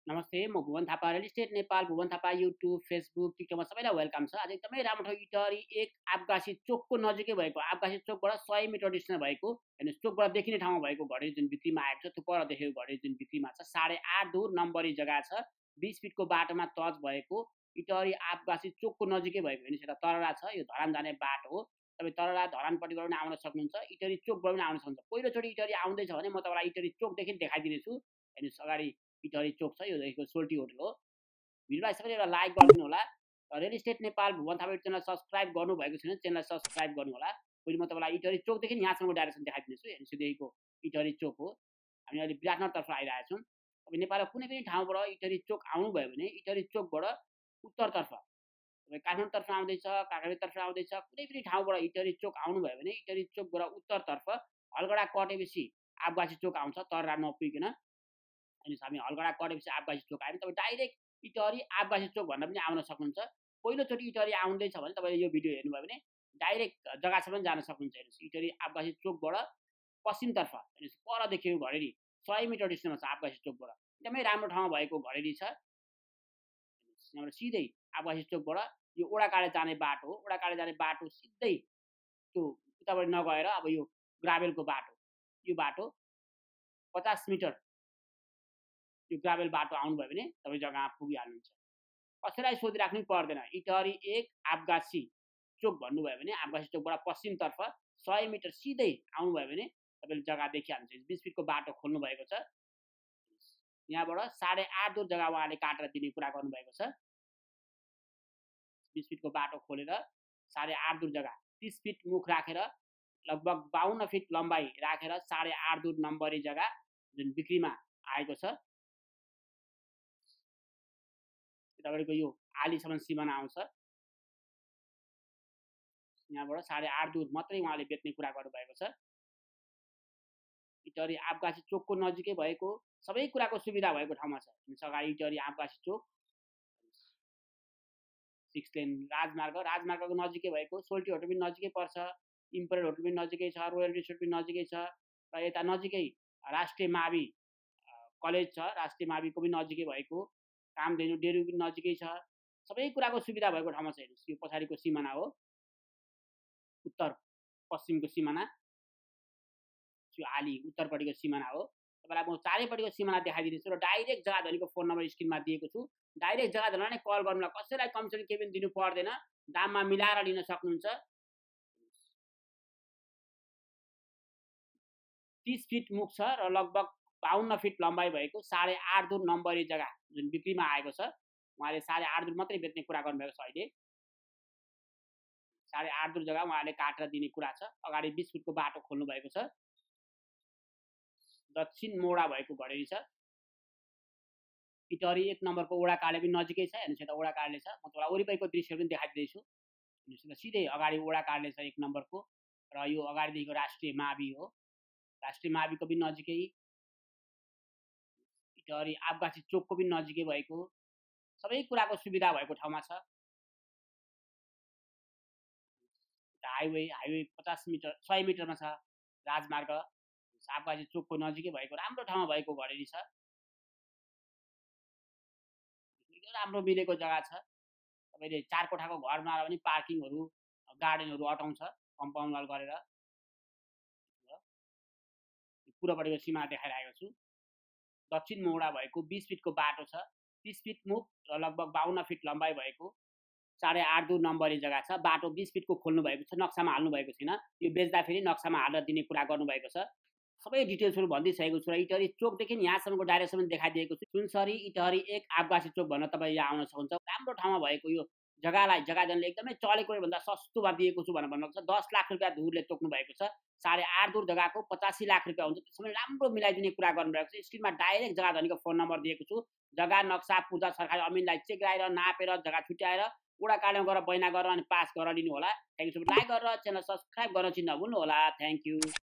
नमस्ते, म Bhuwan Thapa, real estate Nepal, Bhuwan Thapa YouTube, Facebook, टिकटकमा सबैलाई वेलकम छ। आज एकदमै राम्रो ठाउँ इटहरी 1 आबगासी चोकको नजिकै भएको, आबगासी चोकबाट 100 मिटर डिस्टेन्स भएको, हेर्नुहोस् चोकबाट देखिने ठाउँमा भएको घडी जुन बिक्रीमा आएको छ, त्यो पर देखेको घडी जुन बिक्रीमा छ, 8.5 दूर नम्बरी जग्गा छ, 20 फिटको बाटोमा टच भएको, इटहरी आबगासी चोकको नजिकै भएको। हेर्नुहोस् यता तररा छ, यो धरान जाने बाटो हो। तपाईँ तररा धरानपट्टिबाट पनि आउन सक्नुहुन्छ, इटहरी चोकबाट पनि आउन सक्नुहुन्छ। पहिलोचोटि इटहरी आउँदैछ भने म तपाईँलाई इटहरी चोकदेखि देखाइदिनेछु। हेर्नुहोस् अगाडि इटहरी चोक छ, यो देखिको सोल्टी होटल हो। भिडियोलाई सबैले एउटा लाइक गरिदिनु होला। Real estate Nepal Bhuwan Thapa channel subscribe गर्नुभएको छैन, च्यानललाई सब्सक्राइब गर्नु होला। पहिले म तपाईँलाई इटहरी चोकदेखि यहाँसम्मको डाइरेक्सन देखाइदिनेछु। हेर्नुहोस् यो देखिको इटहरी चोक हो। हामी अहिले विराटनगरतर्फ आइरहेका छौँ। तपाईँ नेपालको कुनै पनि ठाउँबाट इटहरी चोक आउनुभयो भने इटहरी चोकबाट उत्तरतर्फ तपाईँ काठमाडौँतर्फ आउँदैछ, काँक्रातर्फ आउँदैछ, कुनै पनि ठाउँबाट इटहरी चोक आउनुभयो भने इटहरी चोकबाट उत्तरतर्फ हलगडा कटेपछि आबगासी चोक आउँछ, तररा नपुगिकन। हेर्नुहोस् हामी हलगडा कटेपछि आबगासी चोक आयौँ। तपाईँ डाइरेक्ट इटहरी आबगासी चोक भनेर पनि आउन सक्नुहुन्छ। पहिलोचोटि इटहरी आउँदैछ भने तपाईँले यो भिडियो हेर्नुभयो भने डाइरेक्ट जग्गासम्म जान सक्नुहुन्छ। हेर्नुहोस् इटहरी आबगासी चोकबाट पश्चिमतर्फ हेर्नुहोस् पर देखेको घडेरी 100 मिटर डिस्टेन्समा छ आबगासी चोकबाट। एकदमै राम्रो ठाउँमा भएको घडेरी छ। हेर्नुहोस् यहाँबाट सिधै आबगासी चोकबाट यो ओडाकाँडे जाने बाटो हो। ओडाकाँडे जाने बाटो सिधै त्यो उताबाट नगएर अब यो ग्राभेलको बाटो, यो बाटो 50 मिटर यो ग्राभेल बाटो आउनुभयो भने तपाईँ जग्गामा पुगिहाल्नुहुन्छ। कसैलाई सोधिराख्नै पर्दैन। इटहरी 1 आबगासी चोक भन्नुभयो भने आबगासी चोकबाट पश्चिमतर्फ 100 मिटर सिधै आउनुभयो भने तपाईँले जग्गा देखिहाल्नुहुन्छ। 20 फिटको बाटो खोल्नु भएको छ। यहाँबाट 8.5 दूर जग्गा उहाँले काटेर दिने कुरा गर्नुभएको छ। 20 फिटको बाटो खोलेर 8.5 दूर जग्गा, 30 फिट मुख राखेर लगभग 52 फिट लम्बाइ राखेर 8.5 दूर नम्बरी जग्गा जुन बिक्रीमा आएको छ। तपाईँको यो आलीसम्म सिमाना आउँछ। यहाँबाट 8.5 दूर मात्रै उहाँले बेच्ने कुरा गर्नुभएको छ। इटहरी आबगासी चोकको नजिकै भएको, सबै कुराको सुविधा भएको ठाउँमा छ। अगाडि इटहरी आबगासी चोक, 6 लेन राजमार्ग, राजमार्गको नजिकै भएको, सोल्टी होटल पनि नजिकै पर्छ, इम्पेरियल होटल पनि नजिकै छ, रोयल रिसोर्ट पनि नजिकै छ, र यता नजिकै राष्ट्रिय मावि कलेज छ, राष्ट्रिय माविको पनि नजिकै भएको, कामधेनु डेरी पनि नजिकै छ। सबै कुराको सुविधा भएको ठाउँमा छ। हेर्नुहोस् यो पछाडिको सिमाना हो, उत्तर पश्चिमको सिमाना, यो आली उत्तरपट्टिको सिमाना हो। तपाईँलाई म चारैपट्टिको सिमाना देखाइदिनेछु र डाइरेक्ट जग्गाधनीको फोन नम्बर स्क्रिनमा दिएको छु। डाइरेक्ट जग्गाधनीलाई नै कल गर्नुलाई, कसैलाई कमिसन केही पनि दिनु पर्दैन, दाममा मिलाएर लिन सक्नुहुन्छ। 30 फिट मुख छ र लगभग 52 फिट लम्बाइ भएको 8.5 दूर नम्बरी जग्गा जुन बिक्रीमा आएको छ। उहाँले 8.5 दूर मात्रै बेच्ने कुरा गर्नुभएको छ। अहिले 8.5 दूर जग्गा उहाँले काटेर दिने कुरा छ। अगाडि 20 फिटको बाटो खोल्नु भएको छ। दक्षिण मोडा भएको घडेरी छ। इटहरी 1 नम्बरको ओडाकाँडे पनि नजिकै छ। हेर्नुहोस् यता ओडाकाँडे छ। म तपाईँलाई वरिपरिको दृश्यहरू पनि देखाइदिँदैछु। हेर्नुहोस् सिधै अगाडि ओडाकाँडे छ 1 नम्बरको, र यो अगाडिदेखिको राष्ट्रिय मावि हो। राष्ट्रिय माविको पनि नजिकै, इटहरी आबगासी चोकको पनि नजिकै भएको, सबै कुराको सुविधा भएको ठाउँमा छ। हाइवे 50 मिटर 100 मिटरमा छ राजमार्ग। आबगासी चोकको नजिकै भएको राम्रो ठाउँमा भएको घडेरी छ। राम्रो मिलेको जग्गा छ। तपाईँले 4 कोठाको घर बनाएर पनि पार्किङहरू, गार्डनहरू अटाउँछ कम्पाउन्ड वाल गरेर। पूर्वपट्टिको सीमा देखाइरहेको छु। दक्षिण मोडा भएको 20 फिटको बाटो छ, 30 फिट मुख र लगभग 52 फिट लम्बाइ भएको 8.5 दूर नम्बरी जग्गा छ। बाटो 20 फिटको खोल्नु भएको छ, नक्सामा हाल्नु भएको छैन। यो बेच्दाखेरि नक्सामा हालेर दिने कुरा गर्नुभएको छ। सबै डिटेल्सहरू भनिदिइसकेको छु र इटहरी चोकदेखि यहाँसम्मको डाइरेक्सन देखाइदिएको छु। सुनसरी इटहरी 1 आबगासी चोक भन्न तपाईँ यहाँ आउन सक्नुहुन्छ। राम्रो ठाउँमा भएको यो जग्गालाई जग्गाधनले एकदमै चलेको भन्दा सस्तोमा दिएको छु भनेर भन्नुभएको छ। 10 लाख रुपियाँ धुरले तोक्नु भएको छ। 8.5 दूर जग्गाको 85 लाख रुपियाँ हुन्छ। त्यसमा राम्रो मिलाइदिने कुरा गर्नुभएको छ। स्क्रिनमा डाइरेक्ट जग्गाधनीको फोन नम्बर दिएको छु। जग्गा नक्सा पूजा सरकारी अमिनलाई चेक गराएर नापेर जग्गा छुट्याएर ओडाकाँडेमा गएर बैना गरेर अनि पास गरेर लिनु होला। Thank you. लाइक गरेर च्यानल सब्सक्राइब गर्न चाहिँ नभुल्नु होला। Thank you.